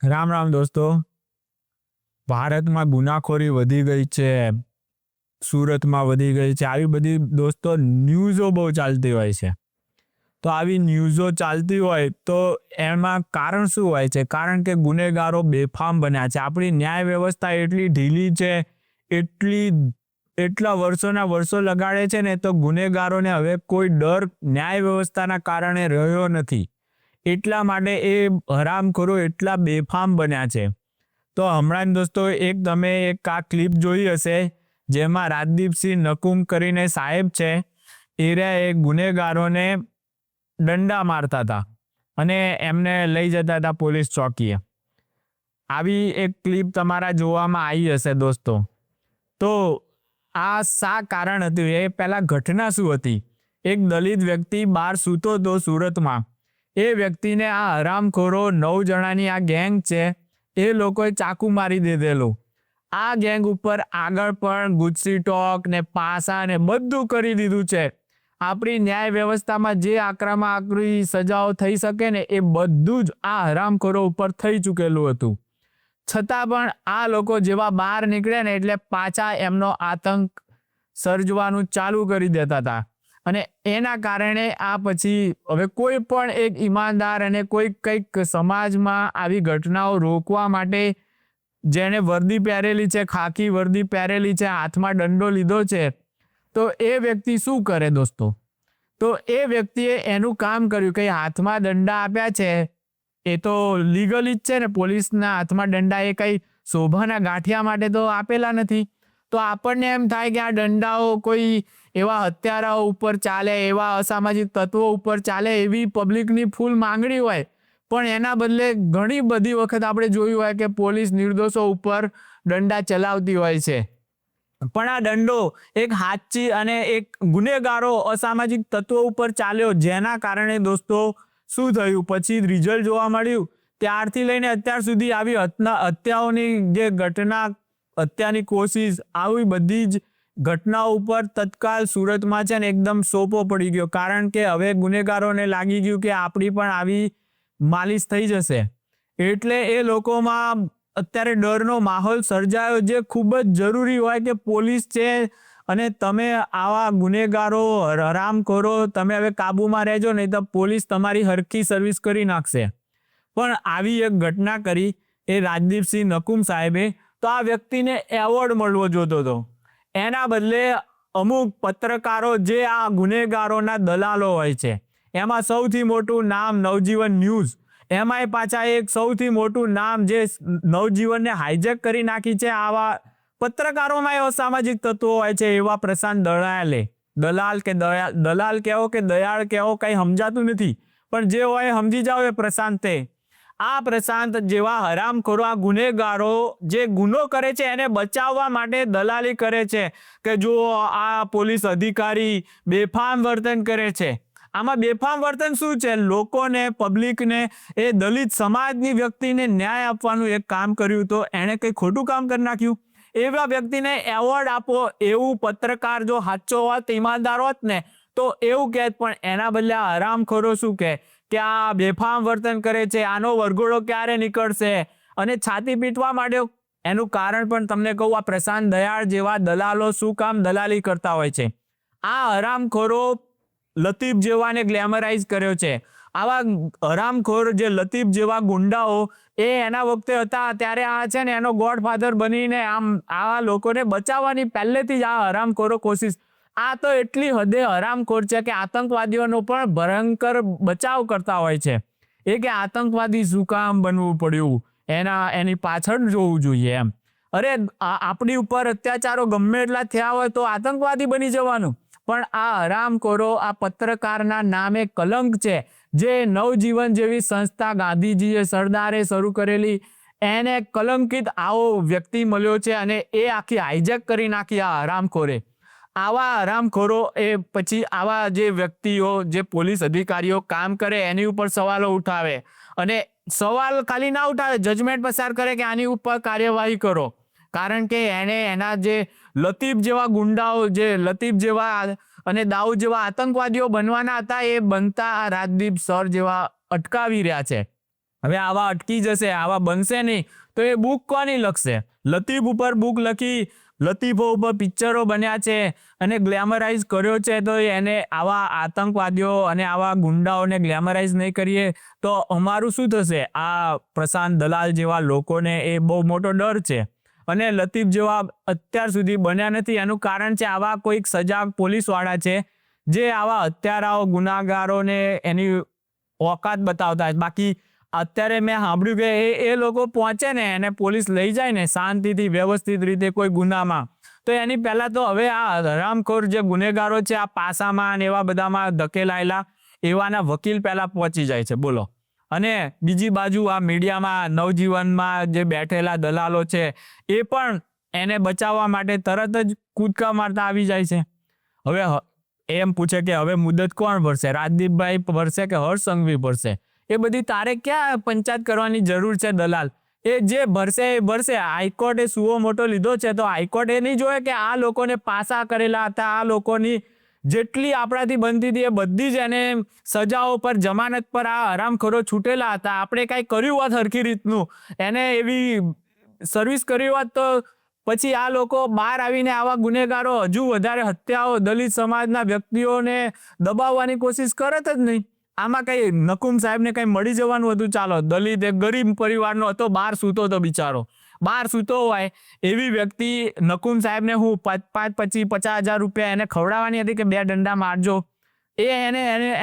રામ રામ દોસ્તો. ભારતમાં ગુનાખોરી વધી ગઈ છે, સુરતમાં વધી ગઈ છે. આવી બધી દોસ્તો ન્યૂઝો બહુ ચાલતી હોય છે. તો આવી ન્યૂઝો ચાલતી હોય તો એમાં કારણ શું હોય છે? કારણ કે ગુનેગારો બેફામ બન્યા છે. આપણી ન્યાય વ્યવસ્થા એટલી ઢીલી છે, એટલા વર્ષોના વર્ષો લગાડે છે ને, તો ગુનેગારોને હવે કોઈ ડર ન્યાય વ્યવસ્થાના કારણે રહ્યો નથી. એટલા માટે એ હરામખોરો એટલા બેફામ બન્યા છે. તો હમણાં દોસ્તો તમે એક આ ક્લિપ જોઈ હશે, જેમાં રાજદીપસિંહ નકુમ કરીને સાહેબ છે, એ ગુનેગારોને દંડા મારતા હતા અને એમને લઈ જતા હતા પોલીસ ચોકીએ. આવી એક ક્લિપ તમારા જોવામાં આવી હશે દોસ્તો. તો આ શા કારણ હતું? એ પહેલા ઘટના શું હતી? એક દલિત વ્યક્તિ બહાર સૂતો હતો સુરતમાં. એ વ્યક્તિને આ હરામખોરો 9 જણાની આ ગેંગ છે, એ લોકોએ ચાકુ મારી દીધેલું. આ ગેંગ ઉપર આગળ પણ ગુસ્સી ટોક ને પાસા ને બધું કરી દીધું છે. આપણી ન્યાય વ્યવસ્થામાં જે આકરામાં આકરી સજાઓ થઈ શકે ને, એ બધું જ આ હરામખોરો ઉપર થઈ ચૂકેલું હતું. છતાં પણ આ લોકો જેવા બહાર નીકળે ને એટલે પાછા એમનો આતંક સર્જવાનું ચાલુ કરી દેતા હતા. અને એના કારણે આ પછી હવે કોઈ પણ એક ઈમાનદાર અને કંઈક સમાજમાં આવી ઘટનાઓ રોકવા માટે જેને વર્દી પહેરેલી છે, ખાકી વર્દી પહેરેલી છે, હાથમાં દંડો લીધો છે, તો એ વ્યક્તિ શું કરે દોસ્તો? તો એ વ્યક્તિએ એનું કામ કર્યું કે હાથમાં દંડા આપ્યા છે, એ તો લીગલી જ છે ને. પોલીસના હાથમાં દંડા એ કઈ શોભાના ગાંઠિયા માટે તો આપેલા નથી. તો આપણને એમ થાય કે આ દંડાઓ કોઈ એવા હત્યારાઓ ઉપર ચાલે, એવા અસામાજિક તત્વો ઉપર ચાલે, એવી પબ્લિકની ફૂલ માંગણી હોય. પણ એના બદલે ઘણી બધી વખત આપણે જોયું હોય કે પોલીસ નિર્દોષો ઉપર દંડા ચલાવતી હોય છે. પણ આ દંડો એક હાચી અને એક ગુનેગારો અસામાજિક તત્વો ઉપર ચાલ્યો, જેના કારણે દોસ્તો શું થયું? પછી રિઝલ્ટ જોવા મળ્યું. ત્યારથી લઈને અત્યાર સુધી આવી હત્યાઓની જે ઘટના, હત્યાની કોશિશ, આવી બધી જ ઘટનાઓ ઉપર તત્કાલ સુરતમાં છે ને એકદમ સોપો પડી ગયો. કારણ કે હવે ગુનેગારોને લાગી ગયું કે આપણી પણ આવી માલિશ થઈ જશે. એટલે એ લોકોમાં અત્યારે ડરનો માહોલ સર્જાયો, જે ખૂબ જ જરૂરી હોય કે પોલીસ છે અને તમે આવા ગુનેગારો, હરામખોરો તમે હવે કાબૂમાં રહેજો, નહીં તો પોલીસ તમારી હરખી સર્વિસ કરી નાખશે. પણ આવી એક ઘટના કરી એ રાજદીપસિંહ નકુમ સાહેબે. તો આ વ્યક્તિને એવોર્ડ મળવો જોતો હતો. એના બદલે અમુક પત્રકારો જે આ ગુનેગારોના દલાલો હોય છે, એમાં સૌથી મોટું નામ નવજીવન ન્યૂઝ, એમાંય પાછા એક સૌથી મોટું નામ જે નવજીવનને હાઈજેક કરી નાખી છે, આવા પત્રકારોમાં અસામાજિક તત્વો હોય છે, એવા પ્રશાંત દલાલ કહેવો કે દયાળ કહેવો કઈ સમજાતું નથી, પણ જે હોય સમજી જાઓ, એ પ્રશાંતે. આ પ્રશાંત જેવા હરામખોરો, આ ગુનેગારો જે ગુનો કરે છે એને બચાવવા માટે દલાલી કરે છે કે જો આ પોલીસ અધિકારી બેફામ વર્તન કરે છે. આમાં બેફામ વર્તન શું છે? લોકોને, પબ્લિકને, એ દલિત સમાજની વ્યક્તિને ન્યાય આપવાનું એક કામ કર્યું, તો એણે કંઈ ખોટું કામ કરી નાખ્યું. એવા વ્યક્તિને એવોર્ડ આપો, એવું પત્રકાર જો સાચો હોત, ઈમાનદાર હોત ને, તો એવું કહેત. પણ એના બદલે આ હરામખોરો શું કહે કે આ બેફામ વર્તન કરે છે, આનો વરઘોડો ક્યારે નીકળશે, અને છાતી પીટવા માંડ્યો. એનું કારણ પણ તમને કહું, આ પ્રશાંત દયાળ જેવા દલાલો શું કામ દલાલી કરતા હોય છે? આ હરામખોરો લતીફ જેવાને ગ્લેમરાઇઝ કર્યો છે. આવા હરામખોર જે લતીફ જેવા ગુંડાઓ એ એના વખતે હતા ત્યારે આ છે ને એનો ગોડફાધર બનીને આમ આવા લોકોને બચાવવાની પહેલેથી જ આ હરામખોરો કોશિશ. આ તો એટલી હદે હરામખોર છે કે આતંકવાદીઓનો પણ ભયંકર બચાવ કરતા હોય છે. એ કે આતંકવાદી શું કામ બનવું પડ્યું, એની પાછળ જોવું જોઈએ એમ. અરે આપણી ઉપર અત્યાચારો ગમે એટલા થયા હોય તો આતંકવાદી બની જવાનું. પણ આ હરામખોરો આ પત્રકારના નામે કલંક છે. જે નવજીવન જેવી સંસ્થા ગાંધીજીએ, સરદારે શરૂ કરેલી, એને કલંકિત આવો વ્યક્તિ મળ્યો છે અને એ આખી હાઈજેક કરી નાખી આ હરામખોરે. આવા હરામખોરો એ પછી આવા જે વ્યક્તિઓ, જે પોલીસ અધિકારીઓ કામ કરે એની ઉપર સવાલો ઉઠાવે, અને સવાલ ખાલી ના ઉઠાવે, જજમેન્ટ પસાર કરે કે આની ઉપર કાર્યવાહી કરો. કારણ કે એને એના જે લતીફ જેવા ગુંડાઓ, જે લતીફ જેવા અને દાઉદ જેવા આતંકવાદીઓ બનવાના હતા, એ બનતા આ રાજદીપ સર જેવા અટકાવી રહ્યા છે. હવે આવા અટકી જશે, આવા બનશે નહીં તો એ બુક કોની લખશે? લતીફ ઉપર બુક લખી, લતીફો ઉપર પિક્ચરો બન્યા છે અને ગ્લેમરાઇઝ કર્યો છે, તો એને આવા આતંકવાદીઓ અને આવા ગુંડાઓને ગ્લેમરાઇઝ નહીં કરીએ તો અમારું શું થશે? આ પ્રશાંત દલાલ જેવા લોકોને એ બહુ મોટો ડર છે અને લતીફ જેવા અત્યાર સુધી બન્યા નથી. એનું કારણ છે આવા કોઈક સજાગ પોલીસવાળા છે જે આવા હત્યારાઓ ગુનાગારોને એની ઓકાત બતાવતા હોય. બાકી અત્યારે મેં સાંભળ્યું કે એ લોકો પહોંચે ને એને પોલીસ લઈ જાય ને શાંતિથી વ્યવસ્થિત રીતે કોઈ ગુનામાં, તો એની પહેલા તો હવે આ હરામખોર જે ગુનેગારો છે આ પાસામાં ને એવા બધામાં ધકેલાયેલા એવાના વકીલ પહેલા પહોંચી જાય છે, બોલો. અને બીજી બાજુ આ મીડિયામાં નવજીવનમાં જે બેઠેલા દલાલો છે એ પણ એને બચાવવા માટે તરત જ કૂદકા મારતા આવી જાય છે. હવે એમ પૂછે કે હવે મુદત કોણ ભરશે? રાજદીપભાઈ ભરશે કે હર્ષ સંઘવી ભરશે? એ બધી તારે ક્યાં પંચાયત કરવાની જરૂર છે દલાલ? એ જે ભરશે એ ભરશે. હાઈકોર્ટે સુઓ મોટો લીધો છે તો હાઈકોર્ટ એ નહીં જોયે કે આ લોકોને પાસા કરેલા હતા, આ લોકોની જેટલી આપણાથી બનતી હતી એ બધી જ એને સજાઓ પર જમાનત પર આ હરામખોરો છૂટેલા હતા. આપણે કાંઈ કર્યું હોત હરખી રીતનું, એને એવી સર્વિસ કરી હોત તો પછી આ લોકો બહાર આવીને આવા ગુનેગારો હજુ વધારે હત્યાઓ દલિત સમાજના વ્યક્તિઓને દબાવવાની કોશિશ કરત જ નહીં. આમાં કઈ નકુમ સાહેબને કઈ મળી જવાનું હતું? ચાલો, દલિત એક ગરીબ પરિવારનો હતો, બહાર સૂતો હતો બિચારો, બહાર સૂતો હોય એવી વ્યક્તિ નકુમ સાહેબને હું 50,000 રૂપિયા એને ખવડાવવાની હતી કે 2 દંડા મારજો, એ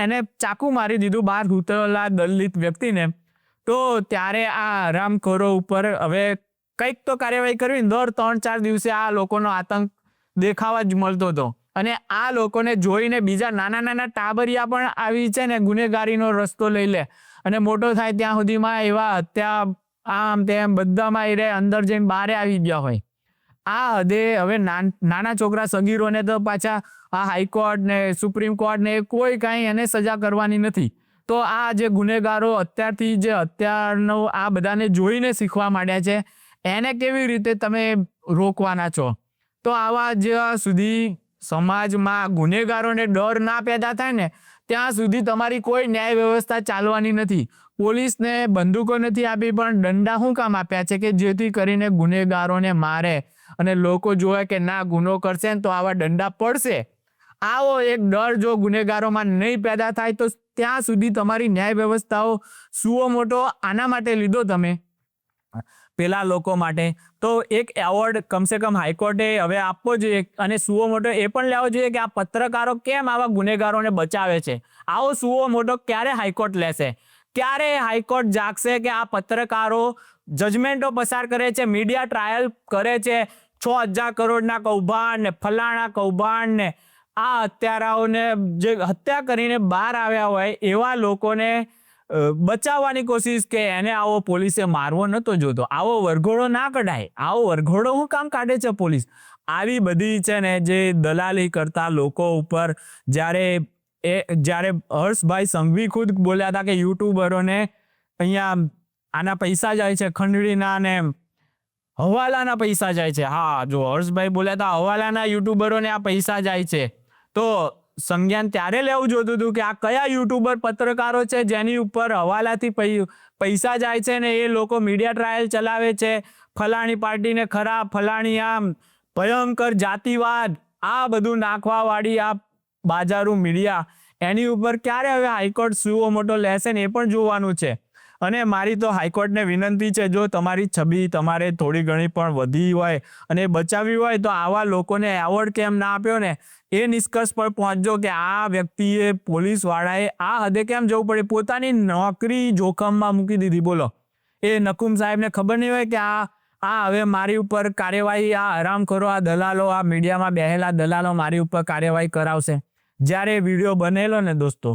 એને ચાકુ મારી દીધું બહાર સૂતેલા દલિત વ્યક્તિને. તો ત્યારે આ હરામખોરો ઉપર હવે કંઈક તો કાર્યવાહી કરવી. દર 3-4 દિવસે આ લોકોનો આતંક દેખાવા જ મળતો હતો અને આ લોકોને જોઈને બીજા નાના નાના ટાબરિયા પણ આવી છે ને ગુનેગારીનો રસ્તો લઈ લે અને મોટો થાય ત્યાં સુધીમાં એવા હત્યા આમ તેમ બધામાં એ અંદર જઈને બહાર આવી ગયા હોય. આ હદે હવે નાના છોકરા સગીરોને તો પાછા આ હાઈકોર્ટ ને સુપ્રીમ કોર્ટ ને કોઈ કાંઈ એને સજા કરવાની નથી. તો આ જે ગુનેગારો અત્યારથી જે હત્યાનો આ બધાને જોઈને શીખવા માંડ્યા છે, એને કેવી રીતે તમે રોકવાના છો? તો આવા જ્યાં સુધી સમાજમાં ગુનેગારોને ડર ના પેદા થાય ને ત્યાં સુધી તમારી કોઈ ન્યાય વ્યવસ્થા ચાલવાની નથી. પોલીસને બંદૂકો નથી આપી પણ દંડા શું કામ આપ્યા છે? કે જેથી કરીને ગુનેગારોને મારે અને લોકો જોવે કે ના ગુનો કરશે ને તો આવા દંડા પડશે. આવો એક ડર જો ગુનેગારોમાં નહીં પેદા થાય તો ત્યાં સુધી તમારી ન્યાય વ્યવસ્થાઓ સુઓ મોટો આના માટે લીધો તમે પેલા લોકો માટે. તો એક એવોર્ડ કમસે કમ હાઈકોર્ટે હવે આપવો જોઈએ અને સુઓ મોટો એ પણ લેવો જોઈએ કે આ પત્રકારો કેમ આવા ગુનેગારોને બચાવે છે. આવો સુઓ મોટો ક્યારે હાઈકોર્ટ લેશે? ક્યારે હાઈકોર્ટ જાગશે કે આ પત્રકારો જજમેન્ટો પસાર કરે છે, મીડિયા ટ્રાયલ કરે છે, 6,000 કરોડના કૌભાંડ ને ફલાણા કૌભાંડ ને આ હત્યારાઓને જે હત્યા કરીને બહાર આવ્યા હોય એવા લોકોને બચાવવાની કોશિશ કે એને આવો પોલીસે મારવો નતો જોતો. આવો વરઘોડો ના કઢાય. આવો વરઘોડો શું કામ કાઢે છે પોલીસ? આવી બધી છે ને જે દલાલી કરતા લોકો ઉપર જ્યારે હર્ષભાઈ સંઘવી ખુદ બોલ્યા હતા કે યુટ્યુબરોને અહીંયા આના પૈસા જાય છે, ખંડણીના ને હવાલાના પૈસા જાય છે. હા, જો હર્ષભાઈ બોલ્યા હતા હવાલાના યુટ્યુબરોને આ પૈસા જાય છે, તો સંજ્ઞાન ત્યારે લેવું જોતું હતું કે આ કયા યુટ્યુબર પત્રકારો છે જેની ઉપર હવાલાથી પૈસા જાય છે ને એ લોકો મીડિયા ટ્રાયલ ચલાવે છે, ફલાણી પાર્ટીને ખરાબ, ફલાણી આમ ભયંકર જાતિવાદ આ બધું નાખવા વાળી આ બાજારું મીડિયા, એની ઉપર ક્યારે હવે હાઈકોર્ટ સુઓ મોટો લેશે ને એ પણ જોવાનું છે. અને મારી તો હાઈકોર્ટને વિનંતી છે, જો તમારી છબી તમારે થોડી ઘણી પણ વધી હોય અને બચાવવી હોય તો આવા લોકોને એવોર્ડ કેમ ના આપ્યો ને એ નિષ્કર્ષ પર પહોંચજો કે આ વ્યક્તિએ પોલીસવાળાએ આ હદે કેમ જવું પડે, પોતાની નોકરી જોખમમાં મૂકી દીધી. બોલો, એ નકુમ સાહેબને ખબર નહીં હોય કે આ હવે મારી ઉપર કાર્યવાહી, આ હરામખોરો, આ દલાલો, આ મીડિયામાં બેહેલા દલાલો મારી ઉપર કાર્યવાહી કરાવશે. જ્યારે વિડીયો બનેલો ને દોસ્તો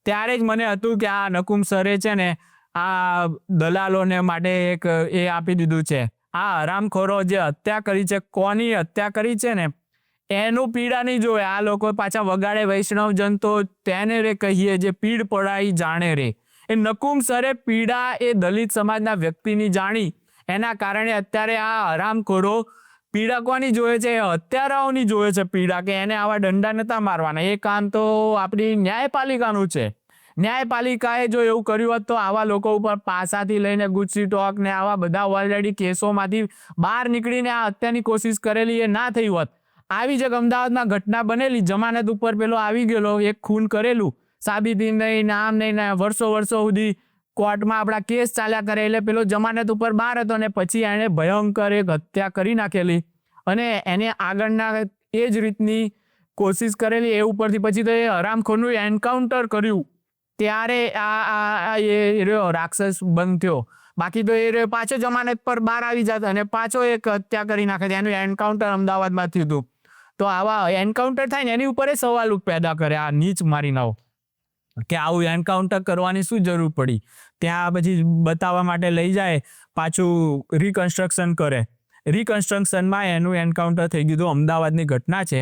ત્યારે જ મને હતું કે આ નકુમ સરે છે ને આ દલાલોને માટે એક એ આપી દીધું છે. આ હરામખોરો જે હત્યા કરી છે, કોની હત્યા કરી છે ને એનું પીડા નહીં જોવે. આ લોકો પાછા વગાડે વૈષ્ણવજન તો તેને રે કહીએ જે પીડ પડાઈ જાણે રે. એ નકુમ સરે પીડા એ દલિત સમાજના વ્યક્તિની જાણી, એના કારણે અત્યારે આ હરામખોરો પીડા કોની જોવે છે? હત્યારાઓની જોવે છે પીડા, કે એને આવા દંડા નતા મારવાના. એ કામ તો આપણી ન્યાયપાલિકાનું છે. ન્યાયપાલિકાએ જો એવું કર્યું હોત તો આવા લોકો ઉપર પાસાથી લઈને ગુજસી ટોક ને આવા બધા ઓલરેડી કેસોમાંથી બહાર નીકળીને આ હત્યાની કોશિશ કરેલી એ ના થઈ હોત. આવી જ અમદાવાદમાં ઘટના બનેલી, જમાનત ઉપર પેલો આવી ગયેલો, એક ખૂન કરેલું, સાબિતી નહીં, નામ નહીં, વર્ષો સુધી કોર્ટમાં આપણા કેસ ચાલ્યા કરે, એટલે પેલો જમાનત ઉપર બહાર હતો ને પછી એણે ભયંકર એક હત્યા કરી નાખેલી અને એને આગળના એ જ રીતની કોશિશ કરેલી. એ ઉપરથી પછી તો એ હરામખોરનું એન્કાઉન્ટર કર્યું ત્યારે એ રાક્ષસ બંધ થયો. બાકી તો એ પાછો જમાનત પર બહાર આવી જતા અને પાછો એક હત્યા કરી નાખે. એનું એન્કાઉન્ટર અમદાવાદમાં થયું હતું. તો આવા એન્કાઉન્ટર થાય ને એની ઉપર એ સવાલ પેદા કરે આ નીચ મારીનાઓ કે આવું એન્કાઉન્ટર કરવાની શું જરૂર પડી. ત્યાં પછી બતાવવા માટે લઈ જાય, પાછું રિકન્સ્ટ્રક્શન કરે. રિકન્સ્ટ્રક્શનમાં એનું એન્કાઉન્ટર થઈ ગયું. અમદાવાદની ઘટના છે,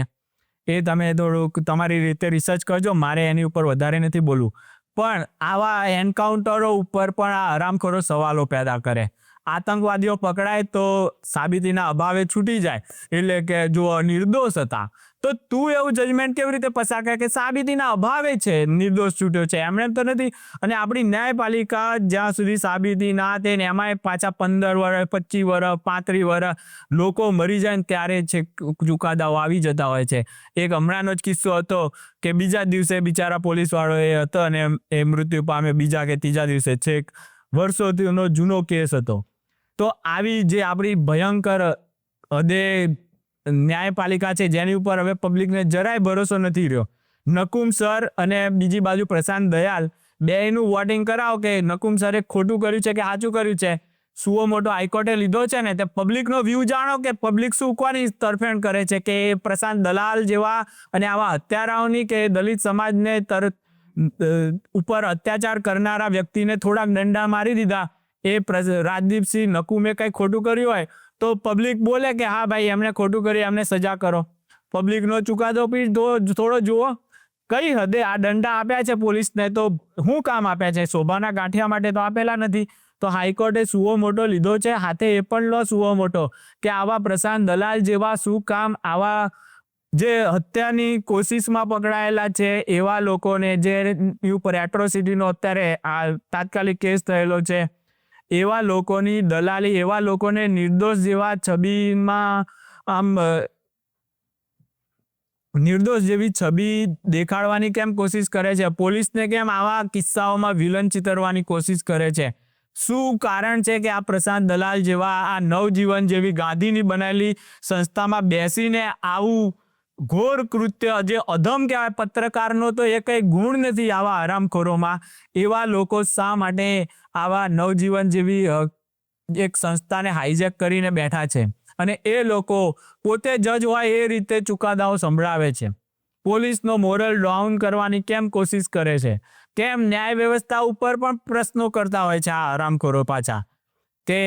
એ તમે થોડુંક તમારી રીતે રિસર્ચ કરજો, મારે એની ઉપર વધારે નથી બોલવું. પણ આવા એન્કાઉન્ટરો ઉપર પણ આ હરામખોરો સવાલો પેદા કરે. આતંકવાદીઓ પકડાય તો સાબિતીના અભાવે છૂટી જાય, એટલે કે જો નિર્દોષ હતા તો તું એવું જજમેન્ટ કેવી રીતે પસાર કરે કે સાબિતીના અભાવે છે નિર્દોષ છૂટ્યો છે, એમણે તો નથી. અને આપણી ન્યાયપાલિકા જ્યાં સુધી સાબિતી ના થાય ને એમાંય પાછા 15 વર્ષ 25 વર્ષ 35 વર્ષ લોકો મરી જાય ને ત્યારે છે ચુકાદાઓ આવી જતા હોય છે. એક હમણાંનો જ કિસ્સો હતો કે બીજા દિવસે બિચારા પોલીસવાળો એ હતો અને એ મૃત્યુ પામે બીજા કે ત્રીજા દિવસે. છેક વર્ષોનો જૂનો કેસ હતો. તો આવી જે આપણી ભયંકર હદે ન્યાયપાલિકા છે જેની ઉપર હવે પબ્લિકને જરાય ભરોસો નથી રહ્યો. નકુમ સર અને બીજી બાજુ પ્રશાંત દયાલ બેયનું વોટિંગ કરાવો કે નકુમ સરે ખોટું કર્યું છે કે સાચું કર્યું છે. સુઓ મોટો હાઈકોર્ટે લીધો છે ને તે પબ્લિકનો વ્યૂ જાણો કે પબ્લિક શું કોની તરફેણ કરે છે કે પ્રશાંત દલાલ જેવા અને આવા હત્યારાઓની કે દલિત સમાજને ઉપર અત્યાચાર કરનારા વ્યક્તિને થોડાક દંડા મારી દીધા. એ રાજદીપસિંહ નકુમે કંઈ ખોટું કર્યું હોય તો પબ્લિક બોલે કે હા ભાઈ એમને ખોટું કર્યું, એમને સજા કરો. પબ્લિકનો ચુકાદો બી થોડો જુઓ. કઈ હદે આ દંડા આપ્યા છે પોલીસને તો શું કામ આપ્યા છે? શોભાના ગાંઠિયા માટે તો આપેલા નથી. તો હાઈકોર્ટે સુઓ મોટો લીધો છે, હાથે એ પણ લો સુઓ મોટો કે આવા પ્રશાંત દલાલ જેવા શું કામ આવા જે હત્યાની કોશિશમાં પકડાયેલા છે એવા લોકોને, જે ઉપર એટ્રોસિટીનો અત્યારે આ તાત્કાલિક કેસ થયેલો છે, એવા લોકોની દલાલી, એવા લોકોને નિર્દોષ જેવા છબીમાં આમ નિર્દોષ જેવી છબી દેખાડવાની કેમ કોશિશ કરે છે? પોલીસને કેમ આવા કિસ્સાઓમાં વિલન ચિતરવાની કોશિશ કરે છે? શું કારણ છે કે આ પ્રશાંત દલાલ જેવા આ નવજીવન જેવી ગાંધીની બનાવેલી સંસ્થામાં બેસીને આવું ઘોર કૃત્ય, જે અધમ કહેવાય, પત્રકારનો તો એ કંઈ ગુણ નથી આવા હરામખોરોમાં, એવા લોકો શા માટે આવા નવજીવન જેવી એક સંસ્થાને હાઈજેક કરીને બેઠા છે? અને એ લોકો પોતે જજ હોય એ રીતે ચુકાદાઓ સંભળાવે છે. પોલીસનો મોરલ ડાઉન કરવાની કેમ કોશિશ કરે છે? કેમ ન્યાય વ્યવસ્થા ઉપર પણ પ્રશ્નો કરતા હોય છે આ હરામખોરો પાછા કે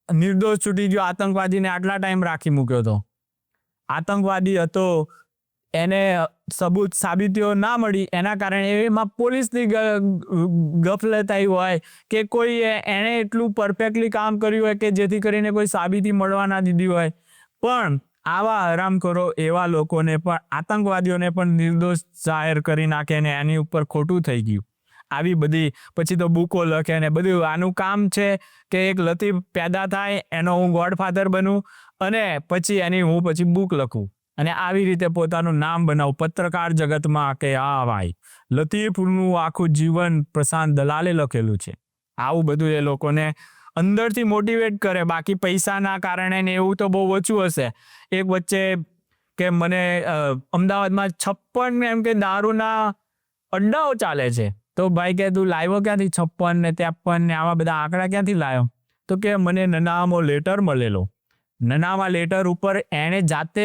નિર્દોષ છૂટી ગયો, આતંકવાદીને આટલા ટાઈમ રાખી મૂક્યો હતો, આતંકવાદી હતો, એને સબૂત સાબિતીઓ ના મળી, એના કારણે એમાં પોલીસની ગફલત આવી હોય કે કોઈ એણે એટલું પરફેક્ટલી કામ કર્યું હોય કે જેથી કરીને કોઈ સાબિતી મળવા ના દીધી હોય. પણ આવા હરામખોરો એવા લોકોને પણ, આતંકવાદીઓને પણ નિર્દોષ જાહેર કરી નાખે ને એની ઉપર ખોટું થઈ ગયું. આવી બધી પછી તો બુકો લખે ને બધું. આનું કામ છે કે એક લતીફ પેદા થાય, એનો હું ગોડફાધર બનું અને પછી એની હું પછી બુક લખું અને આવી રીતે પોતાનું નામ બનાવું પત્રકાર જગતમાં કે હા ભાઈ લતીફનું આખું જીવન પ્રશાંત દલાલે લખેલું છે. આવું બધું એ લોકોને અંદરથી મોટિવેટ કરે. બાકી પૈસાના કારણે ને એવું તો બહુ ઓછું હશે. એક વચ્ચે કે મને અમદાવાદમાં 56 એમ કે દારૂના અડ્ડાઓ ચાલે છે. તો ભાઈ કે તું લાવ્યો ક્યાંથી 56 ને 53 ને આવા બધા આંકડા ક્યાંથી લાવ્યો? તો કે મને નનામો લેટર મળેલો. નનામા લેટર ઉપર એણે જાતે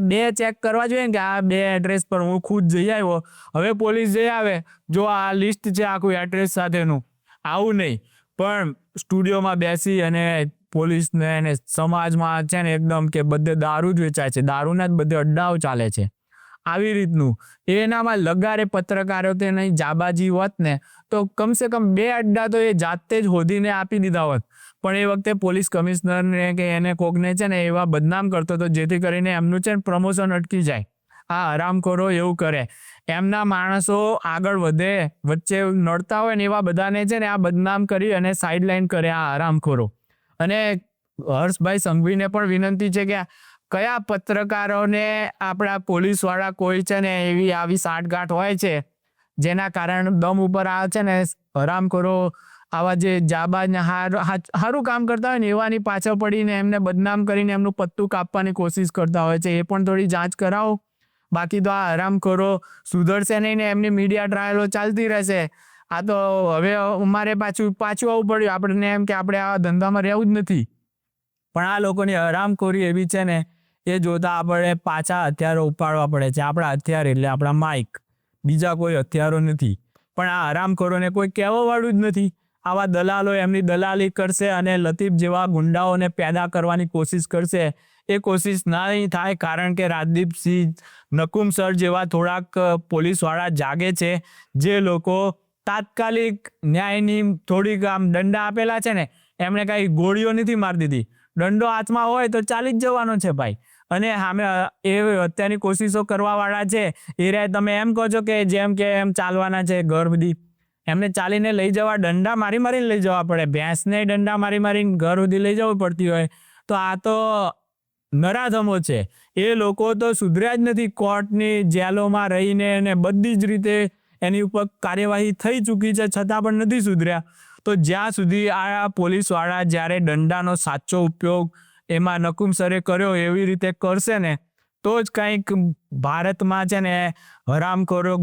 બે ચેક કરવા જોઈએ કે આ 2 એડ્રેસ પર હું ખુદ જઈ આવ્યો. હવે પોલીસ જઈ આવે, જો આ લિસ્ટ છે આખું એડ્રેસ સાથેનું, આવું નહીં. પણ સ્ટુડિયોમાં બેસી અને પોલીસને અને સમાજમાં છે ને એકદમ કે બધે દારૂ જ વેચાય છે, દારૂના જ બધે અડ્ડાઓ ચાલે છે, આવી રીતનું. એનામાં લગારે પત્રકારો તે નહીં જાબાજી હોત ને તો કમસે કમ 2 અડ્ડા તો એ જાતે જ શોધીને આપી દીધા હોત. પણ એ વખતે પોલીસ કમિશનરને કે એને કોકને છે ને એવા બદનામ કરતો હતો જેથી કરીને એમનું છે ને પ્રમોશન અટકી જાય. આ હરામખોરો એવું કરે. એમના માણસો આગળ વધે, વચ્ચે નડતા હોય ને એવા બધાને છે ને આ બદનામ કરી અને સાઇડલાઇન કરે આ હરામખોરો. અને હર્ષભાઈ સંઘવીને પણ વિનંતી છે કે કયા પત્રકારોને આપણા પોલીસવાળા કોઈ છે ને એવી આવી સાંઠગાંઠ હોય છે જેના કારણે દમ ઉપર આવે છે ને હરામખોરો આવા જે જાબાજને સારું કામ કરતા હોય ને એવાની પાછળ પડીને એમને બદનામ કરીને એમનું પત્તું કાપવાની કોશિશ કરતા હોય છે. એ પણ થોડી જાંચ કરાવો. બાકી તો આ હરામખોરો સુધરશે નહીં ને એમની મીડિયા ટ્રાયલો ચાલતી રહેશે. આ તો હવે અમારે પાછું આવવું પડ્યું આપણને એમ કે આપણે આ ધંધામાં રહેવું જ નથી. પણ આ લોકોની હરામખોરી એવી છે ને એ જોતા આપણે પાછા હથિયારો ઉપાડવા પડે છે. આપણા હથિયાર એટલે આપણા માઇક, બીજા કોઈ હથિયારો નથી. પણ આ હરામખોરોને કોઈ કહેવા વાળું જ નથી. આવા દલાલો એમની દલાલી કરશે અને લતીફ જેવા ગુંડાઓને પેદા કરવાની કોશિશ કરશે. એ કોશિશ નહીં થાય કારણ કે રાજદીપસિંહ નકુમ સર જેવા થોડાક પોલીસવાળા જાગે છે, જે લોકો તાત્કાલિક ન્યાયની થોડીક આમ દંડા આપેલા છે ને એમણે કાંઈ ગોળીઓ નથી મારી દીધી. દંડો હાથમાં હોય તો ચાલી જ જવાનો છે ભાઈ. અને સામે એ હત્યાની કોશિશો કરવાવાળા છે એ રે તમે એમ કહો છો કે જેમ કે એમ ચાલવાના છે ઘર સુધી, એમને ચાલીને લઈ જવા, દંડા મારીને લઈ જવા પડે. ભેંસને દંડા મારીને ઘર સુધી લઈ જવું પડતી હોય તો આ તો નરાધમો છે. એ લોકો તો સુધર્યા જ નથી. કોર્ટની જેલોમાં રહીને અને બધી જ રીતે એની ઉપર કાર્યવાહી થઈ ચૂકી છે છતાં પણ નથી સુધર્યા. તો જ્યાં સુધી આ પોલીસવાળા જ્યારે દંડાનો સાચો ઉપયોગ એમાં નકુમ સરે કર્યો એવી રીતે કરશે ને તો જ કંઈક ભારતમાં છે ને હરામખોરો,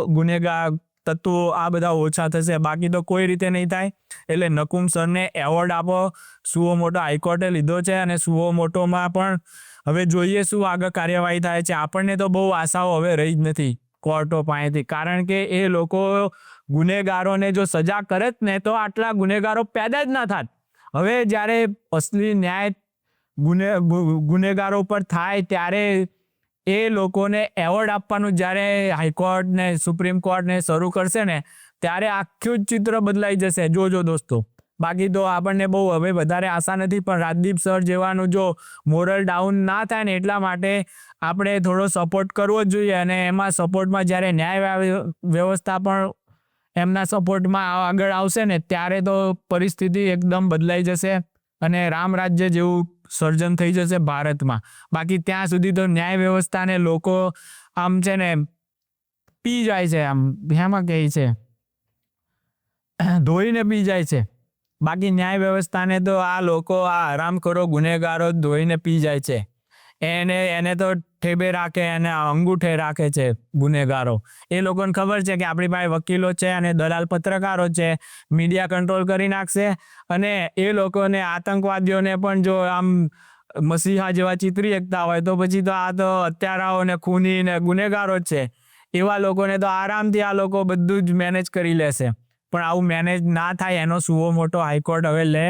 ગુનેગાર તત્વો આ બધા ઓછા થશે. બાકી તો કોઈ રીતે નહીં થાય. એટલે નકુમ સરને એવોર્ડ આપો. સુઓ મોટો હાઈકોર્ટે લીધો છે અને સુઓ મોટોમાં પણ હવે જોઈએ શું આગળ કાર્યવાહી થાય છે. આપણને તો બહુ આશાઓ હવે રહી જ નથી કોર્ટો પાસેથી, કારણ કે એ લોકો ગુનેગારોને જો સજા કરે જ ને તો આટલા ગુનેગારો પેદા જ ના થાત. હવે જ્યારે અસલી ન્યાય ગુનેગારો પર થાય ત્યારે એ લોકોને એવોર્ડ આપવાનું જ્યારે હાઈકોર્ટ ને સુપ્રીમ કોર્ટ ને શરૂ કરશે ને ત્યારે આખું જ ચિત્ર બદલાઈ જશે. જોજો દોસ્તો. બાકી તો આપણને બહુ હવે વધારે આશા નથી. પણ રાજદીપ સર જેવાનું જો મોરલ ડાઉન ના થાય ને એટલા માટે આપણે થોડો સપોર્ટ કરવો જ જોઈએ. અને એમાં સપોર્ટમાં જ્યારે ન્યાય વ્યવસ્થા પણ એમના સપોર્ટમાં આગળ આવશે ને ત્યારે તો પરિસ્થિતિ એકદમ બદલાઈ જશે અને રામ રાજ્ય જેવું સર્જન થઈ જશે ભારતમાં. બાકી ત્યાં સુધી તો ન્યાય વ્યવસ્થાને લોકો આમ છે ને પી જાય છે, આમ એમાં કહે છે ધોઈને પી જાય છે. બાકી ન્યાય વ્યવસ્થાને તો આ લોકો, આ હરામખોરો ગુનેગારો ધોઈને પી જાય છે. એને તો ઠેબે રાખે અને અંગૂઠે રાખે છે ગુનેગારો. એ લોકોને ખબર છે કે આપણી પાસે વકીલો છે અને દલાલ પત્રકારો છે, મીડિયા કંટ્રોલ કરી નાખશે. અને એ લોકોને આતંકવાદીઓને પણ જો આમ મસીહા જેવા ચિતરી શકતા હોય તો પછી તો આ તો હત્યારાઓ ને ખૂની ને ગુનેગારો જ છે. એવા લોકોને તો આરામથી આ લોકો બધું જ મેનેજ કરી લેશે. પણ આવું મેનેજ ના થાય એનો સુઓ મોટો હાઈકોર્ટ હવે લે.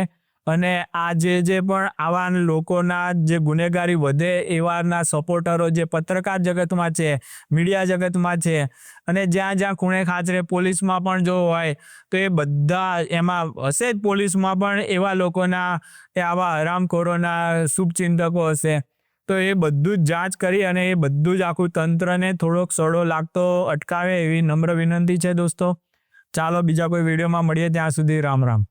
અને આ જે પણ આવા લોકોના જે ગુનેગારી વધે એવાના સપોર્ટરો જે પત્રકાર જગતમાં છે, મીડિયા જગતમાં છે અને જ્યાં ખૂણે ખાચરે પોલીસમાં પણ જો હોય તો એ બધા એમાં હશે જ. પોલીસમાં પણ એવા લોકોના આવા હરામખોરોના શુભચિંતકો હશે. તો એ બધું જ જાંચ કરી અને એ બધું જ આખું તંત્રને થોડોક સડો લાગતો અટકાવે એવી નમ્ર વિનંતી છે દોસ્તો. ચાલો બીજા કોઈ વિડીયોમાં મળીએ. ત્યાં સુધી રામ રામ.